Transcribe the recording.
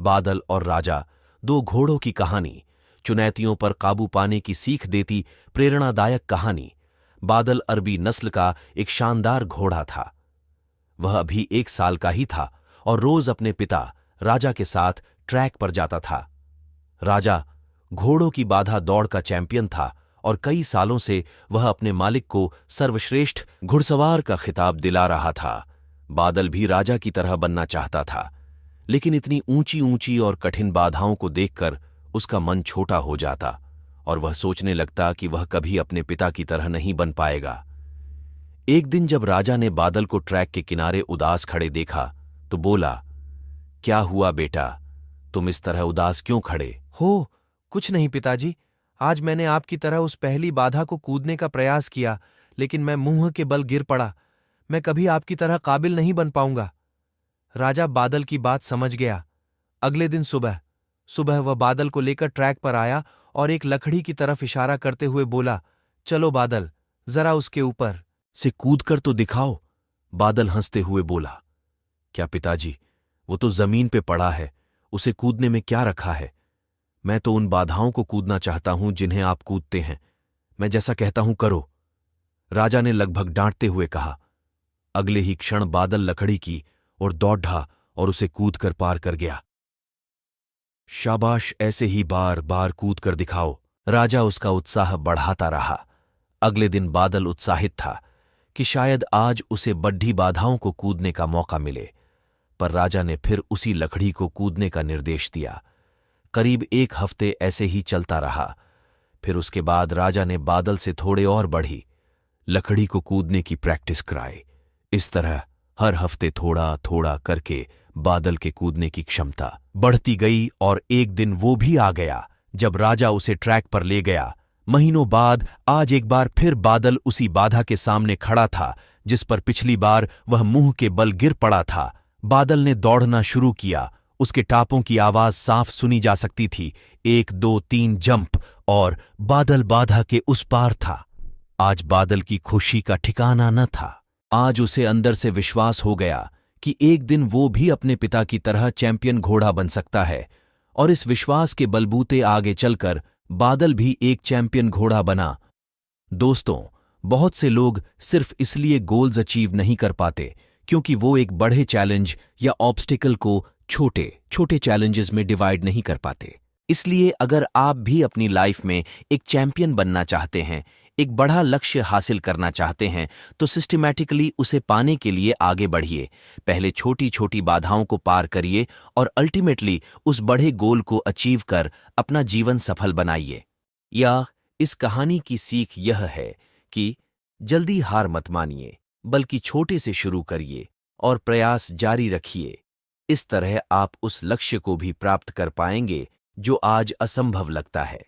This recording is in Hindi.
बादल और राजा, दो घोड़ों की कहानी, चुनौतियों पर काबू पाने की सीख देती प्रेरणादायक कहानी। बादल अरबी नस्ल का एक शानदार घोड़ा था। वह अभी 1 साल का ही था और रोज अपने पिता राजा के साथ ट्रैक पर जाता था। राजा घोड़ों की बाधा दौड़ का चैंपियन था और कई सालों से वह अपने मालिक को सर्वश्रेष्ठ घुड़सवार का खिताब दिला रहा था। बादल भी राजा की तरह बनना चाहता था, लेकिन इतनी ऊंची ऊंची और कठिन बाधाओं को देखकर उसका मन छोटा हो जाता और वह सोचने लगता कि वह कभी अपने पिता की तरह नहीं बन पाएगा। एक दिन जब राजा ने बादल को ट्रैक के किनारे उदास खड़े देखा तो बोला, क्या हुआ बेटा, तुम इस तरह उदास क्यों खड़े हो? कुछ नहीं पिताजी, आज मैंने आपकी तरह उस पहली बाधा को कूदने का प्रयास किया, लेकिन मैं मुंह के बल गिर पड़ा। मैं कभी आपकी तरह काबिल नहीं बन पाऊंगा। राजा बादल की बात समझ गया। अगले दिन सुबह सुबह वह बादल को लेकर ट्रैक पर आया और एक लकड़ी की तरफ इशारा करते हुए बोला, चलो बादल, जरा उसके ऊपर से कूद कर तो दिखाओ। बादल हंसते हुए बोला, क्या पिताजी, वो तो जमीन पे पड़ा है, उसे कूदने में क्या रखा है। मैं तो उन बाधाओं को कूदना चाहता हूं जिन्हें आप कूदते हैं। मैं जैसा कहता हूं करो, राजा ने लगभग डांटते हुए कहा। अगले ही क्षण बादल लकड़ी की और दौड़ा और उसे कूद कर पार कर गया। शाबाश, ऐसे ही बार बार कूद कर दिखाओ। राजा उसका उत्साह बढ़ाता रहा। अगले दिन बादल उत्साहित था कि शायद आज उसे बड्ढी बाधाओं को कूदने का मौका मिले, पर राजा ने फिर उसी लकड़ी को कूदने का निर्देश दिया। करीब 1 हफ्ते ऐसे ही चलता रहा। फिर उसके बाद राजा ने बादल से थोड़े और बढ़ी लकड़ी को कूदने की प्रैक्टिस कराई। इस तरह हर हफ्ते थोड़ा थोड़ा करके बादल के कूदने की क्षमता बढ़ती गई और एक दिन वो भी आ गया जब राजा उसे ट्रैक पर ले गया। महीनों बाद आज एक बार फिर बादल उसी बाधा के सामने खड़ा था जिस पर पिछली बार वह मुंह के बल गिर पड़ा था। बादल ने दौड़ना शुरू किया। उसके टापों की आवाज साफ सुनी जा सकती थी। 1 2 3 जंप और बादल बाधा के उस पार था। आज बादल की खुशी का ठिकाना न था। आज उसे अंदर से विश्वास हो गया कि एक दिन वो भी अपने पिता की तरह चैंपियन घोड़ा बन सकता है, और इस विश्वास के बलबूते आगे चलकर बादल भी एक चैंपियन घोड़ा बना। दोस्तों, बहुत से लोग सिर्फ इसलिए गोल्स अचीव नहीं कर पाते क्योंकि वो एक बड़े चैलेंज या ऑब्स्टिकल को छोटे छोटे चैलेंजेस में डिवाइड नहीं कर पाते। इसलिए अगर आप भी अपनी लाइफ में एक चैंपियन बनना चाहते हैं, एक बड़ा लक्ष्य हासिल करना चाहते हैं, तो सिस्टमैटिकली उसे पाने के लिए आगे बढ़िए। पहले छोटी छोटी बाधाओं को पार करिए और अल्टीमेटली उस बड़े गोल को अचीव कर अपना जीवन सफल बनाइए। या इस कहानी की सीख यह है कि जल्दी हार मत मानिए, बल्कि छोटे से शुरू करिए और प्रयास जारी रखिए। इस तरह आप उस लक्ष्य को भी प्राप्त कर पाएंगे जो आज असंभव लगता है।